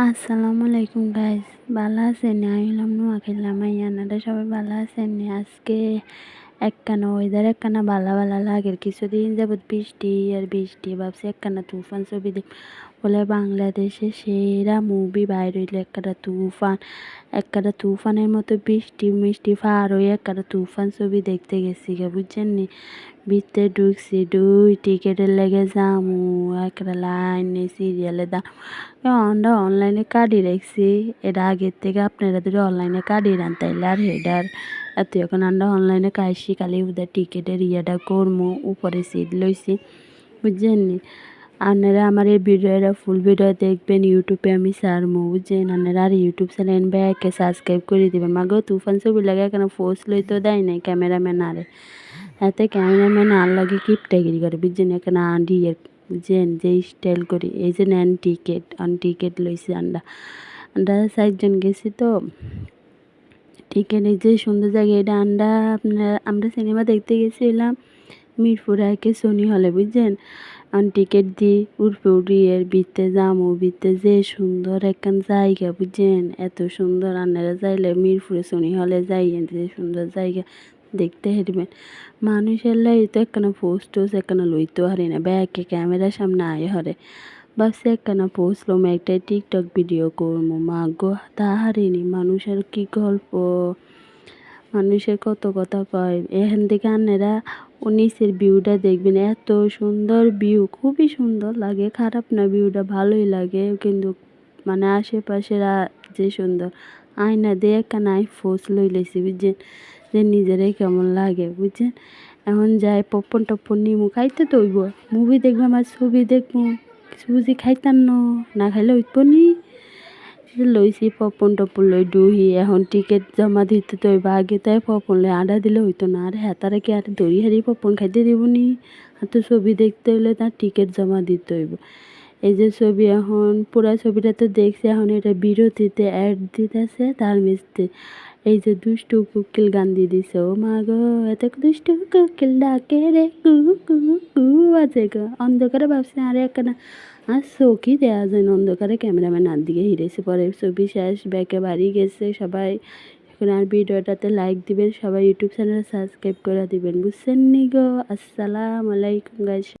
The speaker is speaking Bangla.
আসসালামু আলাইকুম গাইস, ভালো আছেন? আমি হলাম নোয়াখালী মাইয়া। আপনারা সবাই ভালো আছেন? আজকে একখানা ওয়েদার একখানা ভালো ভালো লাগে। কিছুদিন যাবৎ বৃষ্টি আর বৃষ্টি, ভাবছি একখানা তুফান ছবি দেখ বলে বাংলাদেশে সেরা মুভি বাইর হইলে একখানা তুফানের মতো বৃষ্টি মিষ্টি ফার হয়ে একখানা তুফান ছবি দেখতে গেছি গে, বুঝছেন নি? ভিতরে ঢুকছি, টিকেটের লেগে যামু একটা লাইন নেই, সিরিয়ালে দাম আমরা অনলাইনে কার্ডই রাখছি। এটা আগের থেকে আপনারা যদি অনলাইনে কার্ডই রান তাইলে আর হেডার এত এখন আমরা অনলাইনে কাইছি খালি ওদের টিকেটের ইয়েটা করমু, উপরে সিট লইছি, বুঝছেন নি? আপনারা আমার এই ভিডিওটা ফুল ভিডিও দেখবেন, ইউটিউবে আমি সারমু, বুঝছেন? আপনারা আর ইউটিউব চ্যানেল ব্যাকে সাবস্ক্রাইব করে দেবেন। মাগো তুফান ছবি লাগে এখানে ফোর্স লইতেও দেয় নাই ক্যামেরাম্যান আরে, এতে ক্যামেরাম্যান আর লাগে কিপটাগিরি করে, বুঝছেন? এখানে আন্ডিয়ে বুঝছেন যে স্টাইল করি। এই যে নেন টিকেট লইছি আমরা 4জন গেছি তো টিকেট। এই যে সুন্দর জায়গা এটা আমরা সিনেমা দেখতে গেছিলাম মিরপুর একে সোনি হলে, বুঝছেন? টিকেট দিই উঠবে উঠি এর ভিতরে যামু, ভিতরে যে সুন্দর একখান জায়গা, বুঝছেন? এত সুন্দর। আপনারা যাইলে মিরপুরে সোনি হলে যাই, যে সুন্দর জায়গা দেখতে হেরবেন। মানুষের লাই তো একখানা পোস্ট একখানা লইতেও হারি না, ব্যাকে ক্যামেরার সামনে আয় হরে। ভাবছি একখানা পোস্টলাম, একটাই টিকটক ভিডিও করবো। মা গো তা হারিনি, মানুষের কি গল্প, মানুষের কত কথা কয়। এখান থেকে আপনারা নিচের ভিউটা দেখবেন, এত সুন্দর ভিউ, খুবই সুন্দর লাগে। খারাপ না, ভিউটা ভালোই লাগে, কিন্তু মানে আশেপাশের যে সুন্দর আয়না দিয়ে একখানা পোস্ট লই লেছি, বুঝছেন? যে নিজেরাই কেমন লাগে, বুঝছেন? এখন যাই পপকর্ন টপকর্ন নিমু, খাইতে তো হইব। মুভি দেখবো আমার ছবি দেখবো, কিছু বুঝি খাইতাম না খাইলে হইব নি। লইছি পপকর্ন টপকর্ন লই ডুহি, এখন টিকিট জমা দিতে তো হইব। আগে তাই পপকর্ন লই আডা দিলে হইতো না, আর হেতারে কি আর দড়ি হারি পপকর্ন খাইতে দিব নি? আর তো ছবি দেখতে হইলে তার টিকিট জমা দিতে হইব। এই যে ছবি, এখন পুরা ছবিটা তো দেখছি, এখন এটা বিরতিতে অ্যাড দিতেছে তার মিস্তে। এই যে দুষ্টু কোকিল গান দিয়ে দিছে, ও মা গো এত দুষ্টু কোকিল ডাকে রে কু কু কু আছে গো অন্ধকারে। ভাবছি আরে একখানা আর চৌকি দেওয়া যায় না অন্ধকারে, ক্যামেরাম্যান আর দিকে হিরেছে। পরে ছবি শেষ, ব্যাকে বাড়ি গেছে সবাই। এখন আর ভিডিওটাতে লাইক দিবেন, সবাই ইউটিউব চ্যানেল সাবস্ক্রাইব করে দিবেন, বুঝছেন নি গো? আসসালামু আলাইকুম গাইস।